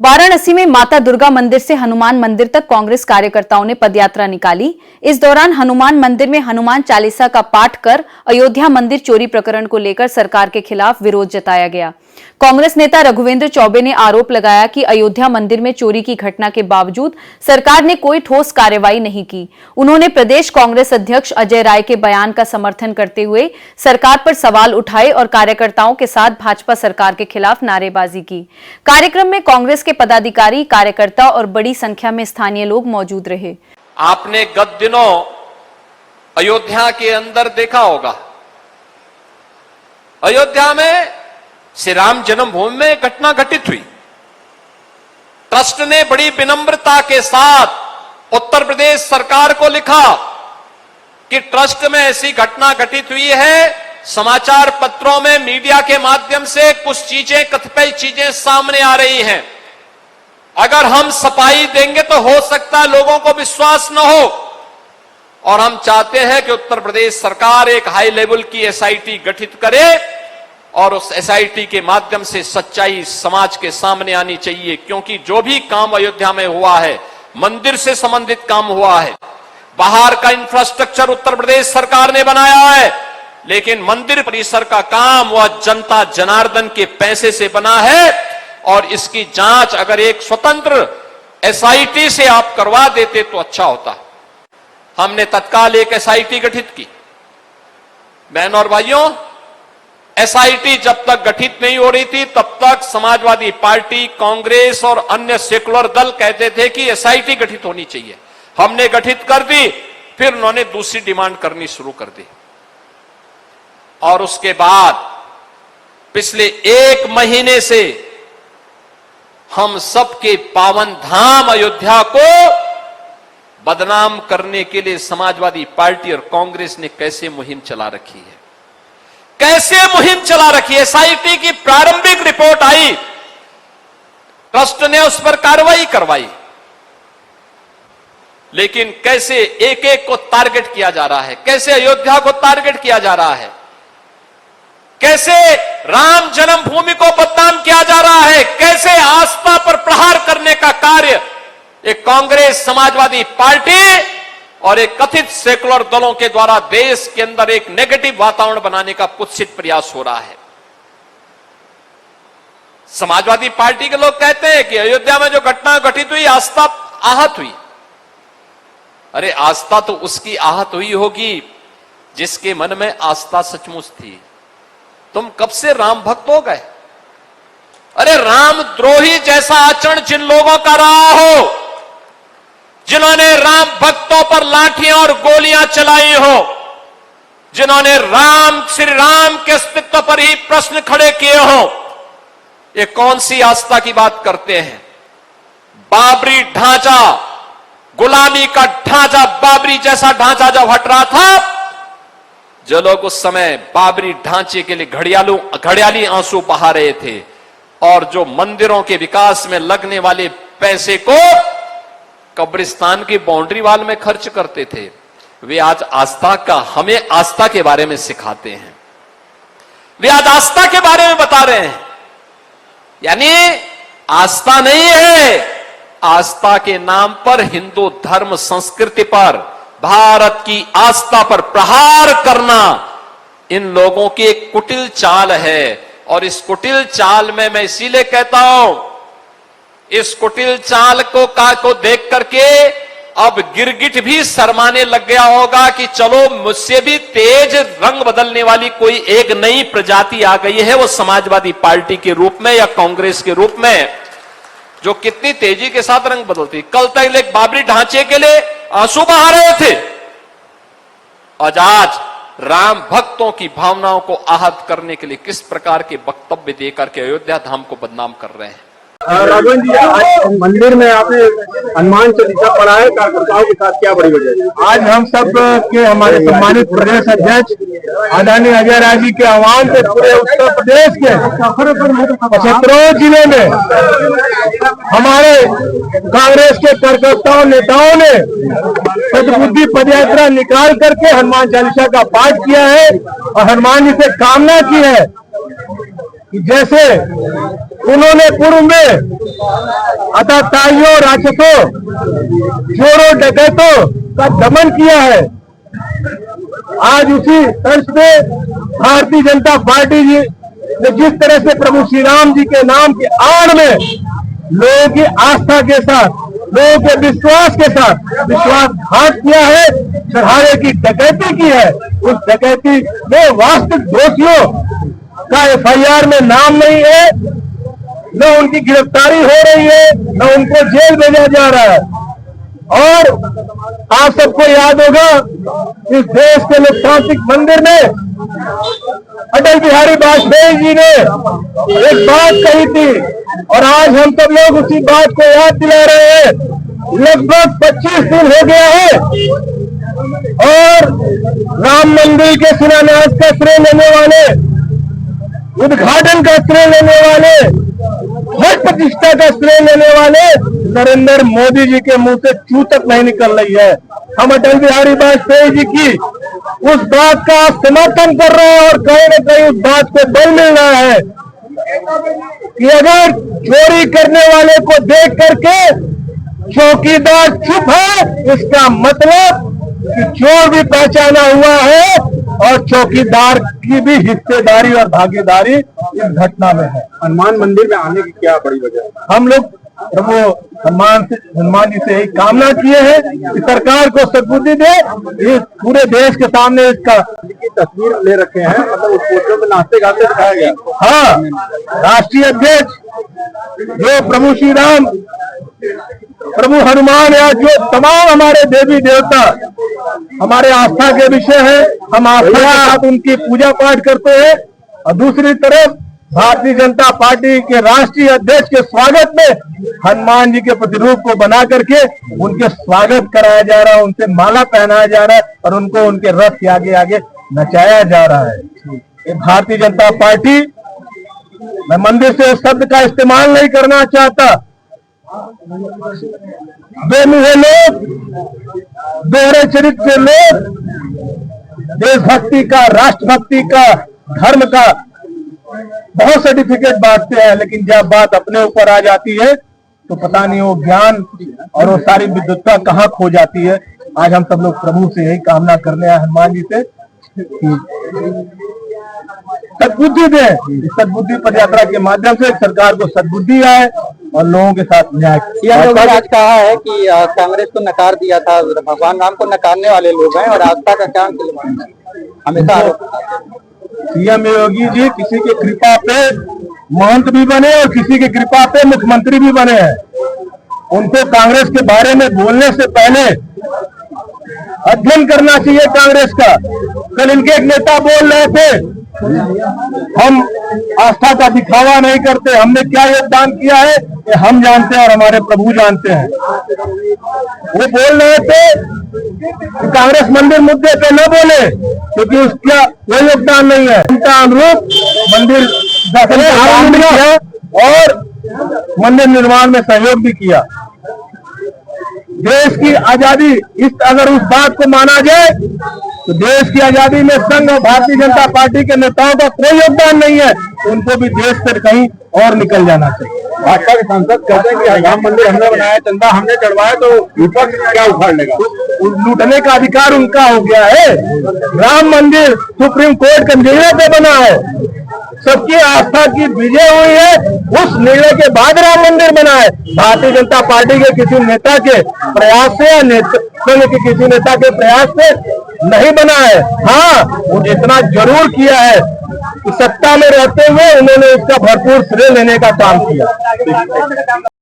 वाराणसी में माता दुर्गा मंदिर से हनुमान मंदिर तक कांग्रेस कार्यकर्ताओं ने पदयात्रा निकाली। इस दौरान हनुमान मंदिर में हनुमान चालीसा का पाठ कर अयोध्या मंदिर चोरी प्रकरण को लेकर सरकार के खिलाफ विरोध जताया गया। कांग्रेस नेता रघुवेंद्र चौबे ने आरोप लगाया कि अयोध्या मंदिर में चोरी की घटना के बावजूद सरकार ने कोई ठोस कार्रवाई नहीं की। उन्होंने प्रदेश कांग्रेस अध्यक्ष अजय राय के बयान का समर्थन करते हुए सरकार पर सवाल उठाए और कार्यकर्ताओं के साथ भाजपा सरकार के खिलाफ नारेबाजी की। कार्यक्रम में कांग्रेस के पदाधिकारी, कार्यकर्ता और बड़ी संख्या में स्थानीय लोग मौजूद रहे। आपने गत दिनों अयोध्या के अंदर देखा होगा, अयोध्या में श्री राम जन्मभूमि में घटना घटित हुई। ट्रस्ट ने बड़ी विनम्रता के साथ उत्तर प्रदेश सरकार को लिखा कि ट्रस्ट में ऐसी घटना घटित हुई है। समाचार पत्रों में, मीडिया के माध्यम से कुछ चीजें, कतिपय चीजें सामने आ रही हैं। अगर हम सफाई देंगे तो हो सकता है लोगों को विश्वास न हो, और हम चाहते हैं कि उत्तर प्रदेश सरकार एक हाई लेवल की एसआईटी गठित करे और उस एसआईटी के माध्यम से सच्चाई समाज के सामने आनी चाहिए। क्योंकि जो भी काम अयोध्या में हुआ है, मंदिर से संबंधित काम हुआ है। बाहर का इंफ्रास्ट्रक्चर उत्तर प्रदेश सरकार ने बनाया है, लेकिन मंदिर परिसर का काम वह जनता जनार्दन के पैसे से बना है, और इसकी जांच अगर एक स्वतंत्र एसआईटी से आप करवा देते तो अच्छा होता। हमने तत्काल एक एसआईटी गठित की। बहनों और भाइयों, एसआईटी जब तक गठित नहीं हो रही थी तब तक समाजवादी पार्टी, कांग्रेस और अन्य सेकुलर दल कहते थे कि एसआईटी गठित होनी चाहिए। हमने गठित कर दी, फिर उन्होंने दूसरी डिमांड करनी शुरू कर दी, और उसके बाद पिछले एक महीने से हम सबके पावन धाम अयोध्या को बदनाम करने के लिए समाजवादी पार्टी और कांग्रेस ने कैसे मुहिम चला रखी है, कैसे मुहिम चला रखी है। एसआईटी की प्रारंभिक रिपोर्ट आई, ट्रस्ट ने उस पर कार्रवाई करवाई, लेकिन कैसे एक एक को टारगेट किया जा रहा है, कैसे अयोध्या को टारगेट किया जा रहा है, कैसे राम जन्मभूमि को बदनाम किया जा रहा है, कैसे आस्था पर प्रहार करने का कार्य एक कांग्रेस, समाजवादी पार्टी और एक कथित सेकुलर दलों के द्वारा देश के अंदर एक नेगेटिव वातावरण बनाने का कुत्सित प्रयास हो रहा है। समाजवादी पार्टी के लोग कहते हैं कि अयोध्या में जो घटना घटित हुई, आस्था आहत हुई। अरे आस्था तो उसकी आहत हुई होगी जिसके मन में आस्था सचमुच थी। तुम कब से राम भक्त हो गए? अरे राम द्रोही जैसा आचरण जिन लोगों का रहा हो, जिन्होंने राम भक्तों पर लाठियां और गोलियां चलाई हो, जिन्होंने श्री राम के अस्तित्व पर ही प्रश्न खड़े किए हो, ये कौन सी आस्था की बात करते हैं? बाबरी ढांचा, गुलामी का ढांचा, बाबरी जैसा ढांचा जब हट रहा था, जो लोग उस समय बाबरी ढांचे के लिए घड़ियाली आंसू बहा रहे थे और जो मंदिरों के विकास में लगने वाले पैसे को कब्रिस्तान की बाउंड्री वाल में खर्च करते थे, वे आज आस्था का, हमें आस्था के बारे में सिखाते हैं। वे आज आस्था के बारे में बता रहे हैं। यानी आस्था नहीं है, आस्था के नाम पर हिंदू धर्म संस्कृति पर, भारत की आस्था पर प्रहार करना इन लोगों की एक कुटिल चाल है। और इस कुटिल चाल में मैं इसीलिए कहता हूं, इस कुटिल चाल को देख करके अब गिरगिट भी शर्माने लग गया होगा कि चलो मुझसे भी तेज रंग बदलने वाली कोई एक नई प्रजाति आ गई है, वो समाजवादी पार्टी के रूप में या कांग्रेस के रूप में, जो कितनी तेजी के साथ रंग बदलती। कल तक एक बाबरी ढांचे के लिए आंसू बहा रहे थे, और आज राम भक्तों की भावनाओं को आहत करने के लिए किस प्रकार के वक्तव्य देकर के अयोध्या धाम को बदनाम कर रहे हैं। राघवन जी, आज मंदिर में आपने हनुमान चालीसा पढ़ा है, कार्यकर्ताओं के साथ क्या बड़ी वजह है? आज हम सब के हमारे सम्मानित प्रदेश अध्यक्ष आदरणीय अजय राय जी के आह्वान से पूरे उत्तर प्रदेश के 17 जिले में हमारे कांग्रेस के कार्यकर्ताओं, नेताओं ने सद्बुद्धि पदयात्रा निकाल करके हनुमान चालीसा का पाठ किया है और हनुमान जी से कामना की है कि जैसे उन्होंने पूर्व में आतताइयों, राक्षसों, चोरों, डकैतों का दमन किया है। आज उसी तर्ज पे भारतीय जनता पार्टी जी ने जिस तरह से प्रभु श्री राम जी के नाम की आड़ में लोगों की आस्था के साथ, लोगों के विश्वास के साथ विश्वासघात किया है, चढ़ावे की डकैती की है, उस डकैती में वास्तविक दोषियों का एफआईआर में नाम नहीं है, न उनकी गिरफ्तारी हो रही है, न उनको जेल भेजा जा रहा है। और आप सबको याद होगा, इस देश के लोकतांत्रिक मंदिर में अटल बिहारी वाजपेयी जी ने एक बात कही थी और आज हम सब लोग उसी बात को याद दिला रहे हैं। लगभग 25 दिन हो गया है और राम मंदिर के शिलान्यास का श्रेय लेने वाले, उद्घाटन का श्रेय लेने वाले, हर प्रतिष्ठा का श्रेय लेने वाले नरेंद्र मोदी जी के मुंह से चू तक नहीं निकल रही है। हम अटल बिहारी वाजपेयी जी की उस बात का समर्थन कर रहे हैं और कहीं न कहीं उस बात को बल मिल रहा है कि अगर चोरी करने वाले को देख करके चौकीदार चुप है, इसका मतलब कि चोर भी पहचाना हुआ है और चौकीदार की भी हिस्सेदारी और भागीदारी इस घटना में है। हनुमान मंदिर में आने की क्या बड़ी वजह है? हम लोग प्रभु हनुमान जी से यही कामना किए हैं कि सरकार को सद्बुद्धि दे। इस पूरे देश के सामने इसका की तस्वीर ले रखे हैं, मतलब उस फोटो में नाचते गाते दिखाया गया। हाँ, राष्ट्रीय अध्यक्ष जो प्रभु श्री राम, प्रभु हनुमान या जो तमाम हमारे देवी देवता हमारे आस्था के विषय है, हम आस्था के साथ उनकी पूजा पाठ करते हैं। और दूसरी तरफ भारतीय जनता पार्टी के राष्ट्रीय अध्यक्ष के स्वागत में हनुमान जी के प्रतिरूप को बना करके उनके स्वागत कराया जा रहा है, उनसे माला पहनाया जा रहा है और उनको उनके रथ के आगे आगे नचाया जा रहा है। ये भारतीय जनता पार्टी, मैं मंदिर से उस शब्द का इस्तेमाल नहीं करना चाहता, बेमुहे लोग, दोहरे चरित्र के लोग देशभक्ति का, राष्ट्रभक्ति का, धर्म का बहुत सर्टिफिकेट बांटते हैं, लेकिन जब बात अपने ऊपर आ जाती है तो पता नहीं वो ज्ञान और वो सारी विद्वत्ता कहाँ खो जाती है। आज हम सब लोग प्रभु से यही कामना करने आए, हनुमान जी से सद्बुद्धि दे। इस सद्बुद्धि पद यात्रा के माध्यम से सरकार को सद्बुद्धि आए और लोगों के साथ न्याय। आज कहा है कि कांग्रेस को नकार दिया था, भगवान राम को नकारने वाले लोग हैं और आस्था का क्या हमेशा सीएम योगी जी किसी की कृपा पे महंत भी बने और किसी की कृपा पे मुख्यमंत्री भी बने हैं। उनको कांग्रेस के बारे में बोलने से पहले अध्ययन करना चाहिए कांग्रेस का। कल इनके एक नेता बोल रहे थे, हम आस्था का दिखावा नहीं करते, हमने क्या योगदान किया है ये हम जानते हैं और हमारे प्रभु जानते हैं। वो बोल रहे थे कि कांग्रेस मंदिर मुद्दे पे न बोले क्योंकि उसका कोई योगदान नहीं है। उनका अनुरूप मंदिर किया और मंदिर निर्माण में सहयोग भी किया। देश की आजादी, इस अगर उस बात को माना जाए तो देश की आजादी में संघ और भारतीय जनता पार्टी के नेताओं का कोई योगदान नहीं है, तो उनको भी देश से कहीं और निकल जाना चाहिए। भाजपा के सांसद कहते हैं कि राम मंदिर हमने बनाया, चंदा हमने चढ़वाया, तो विपक्ष क्या उखाड़ लेगा? लूटने का अधिकार उनका हो गया है। राम मंदिर सुप्रीम कोर्ट के निर्णय पे बना है, सबकी आस्था की विजय हुई है, उस निर्णय के बाद राम मंदिर बना है। भारतीय जनता पार्टी के किसी नेता के प्रयास से या संघ के किसी नेता के प्रयास से नहीं बना है। हाँ, वो इतना जरूर किया है कि सत्ता में रहते हुए उन्होंने इसका भरपूर श्रेय लेने का काम किया।